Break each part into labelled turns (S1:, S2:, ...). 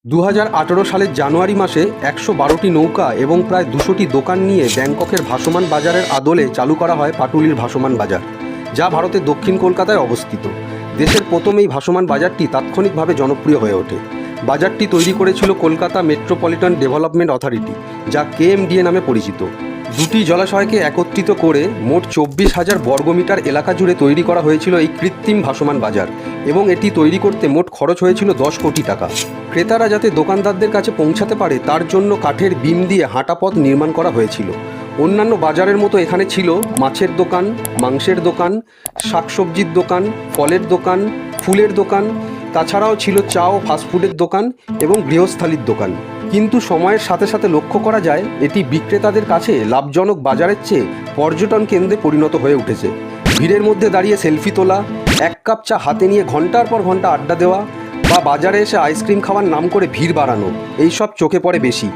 S1: 2018 সালের জানুয়ারি মাসে 112টি নৌকা এবং প্রায় 200টি দোকান নিয়ে ব্যাংককের ভাসমান বাজারের আদলে চালু করা হয় পাটুলির ভাসমান বাজার, যা ভারতের দক্ষিণ কলকাতায় অবস্থিত। দেশের প্রথম এই ভাসমান বাজারটি তাৎক্ষণিকভাবে জনপ্রিয় হয়ে ওঠে। বাজারটি তৈরি করেছিল কলকাতা মেট্রোপলিটন ডেভেলপমেন্ট অথরিটি, যা কেএমডিএ নামে পরিচিত। দুটি জলাশয়কে একত্রিত করে মোট 24,000 বর্গমিটার এলাকা জুড়ে তৈরি করা হয়েছিল এই কৃত্রিম ভাসমান বাজার, এবং এটি তৈরি করতে মোট খরচ হয়েছিল 10 কোটি টাকা। ক্রেতারা যাতে দোকানদারদের কাছে পৌঁছাতে পারে তার জন্য কাঠের বিম দিয়ে হাঁটা পথ নির্মাণ করা হয়েছিল। অন্যান্য বাজারের মতো এখানে ছিল মাছের দোকান, মাংসের দোকান, শাকসবজির দোকান, ফলের দোকান, ফুলের দোকান, তাছাড়াও ছিল চা ও ফাস্টফুডের দোকান এবং গৃহস্থালির দোকান। কিন্তু সময়ের সাথে সাথে লক্ষ্য করা যায় এটি বিক্রেতাদের কাছে লাভজনক বাজারের চেয়ে পর্যটন কেন্দ্রে পরিণত হয়ে উঠেছে। ভিড়ের মধ্যে দাঁড়িয়ে সেলফি তোলা, এক কাপ চা হাতে নিয়ে ঘন্টার পর ঘন্টা আড্ডা দেওয়া বা বাজারে এসে আইসক্রিম খাওয়ার নাম করে ভিড় বাড়ানো, এইসব চোখে পড়ে বেশি,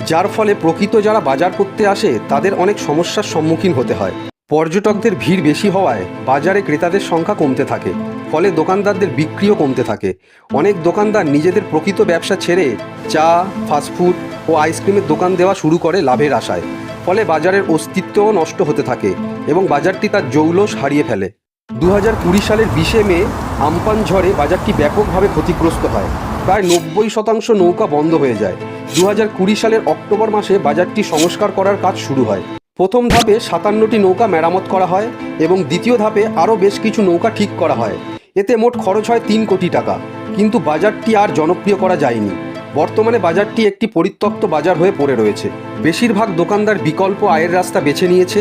S1: যার ফলে প্রকৃত যারা বাজার করতে আসে তাদের অনেক সমস্যার সম্মুখীন হতে হয়। পর্যটকদের ভিড় বেশি হওয়ায় বাজারে ক্রেতাদের সংখ্যা কমতে থাকে, ফলে দোকানদারদের বিক্রিও কমতে থাকে। অনেক দোকানদার নিজেদের প্রকৃত ব্যবসা ছেড়ে চা, ফাস্টফুড ও আইসক্রিমের দোকান দেওয়া শুরু করে লাভের আশায়, ফলে বাজারের অস্তিত্বও নষ্ট হতে থাকে এবং বাজারটি তার জৌলস হারিয়ে ফেলে। 2020 সালের 20 মে আমপান ঝড়ে বাজারটি ব্যাপকভাবে ক্ষতিগ্রস্ত হয়। প্রায় 90% নৌকা বন্ধ হয়ে যায়। 2020 সালের অক্টোবর মাসে বাজারটি সংস্কার করার কাজ শুরু হয়। প্রথম ধাপে 57টি নৌকা মেরামত করা হয় এবং দ্বিতীয় ধাপে আরও বেশ কিছু নৌকা ঠিক করা হয়। এতে মোট খরচ হয় 3 কোটি টাকা, কিন্তু বাজারটি আর জনপ্রিয় করা যায়নি। বর্তমানে বাজারটি একটি পরিত্যক্ত বাজার হয়ে পড়ে রয়েছে। বেশিরভাগ দোকানদার বিকল্প আয়ের রাস্তা বেছে নিয়েছে।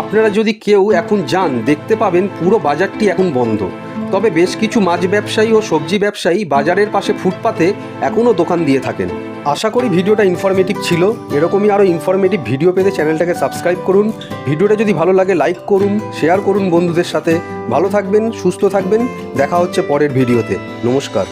S1: আপনারা যদি কেউ এখন যান দেখতে পাবেন পুরো বাজারটি এখন বন্ধ। তবে বেশ কিছু মাছ ব্যবসায়ী ও সবজি ব্যবসায়ী বাজারের পাশে ফুটপাতে এখনও দোকান দিয়ে থাকেন। আশা করি ভিডিওটা ইনফরমেটিভ ছিল। এরকমই আরও ইনফরমেটিভ ভিডিও পেতে চ্যানেলটাকে সাবস্ক্রাইব করুন। ভিডিওটা যদি ভালো লাগে লাইক করুন, শেয়ার করুন বন্ধুদের সাথে। ভালো থাকবেন, সুস্থ থাকবেন। দেখা হচ্ছে পরের ভিডিওতে। নমস্কার।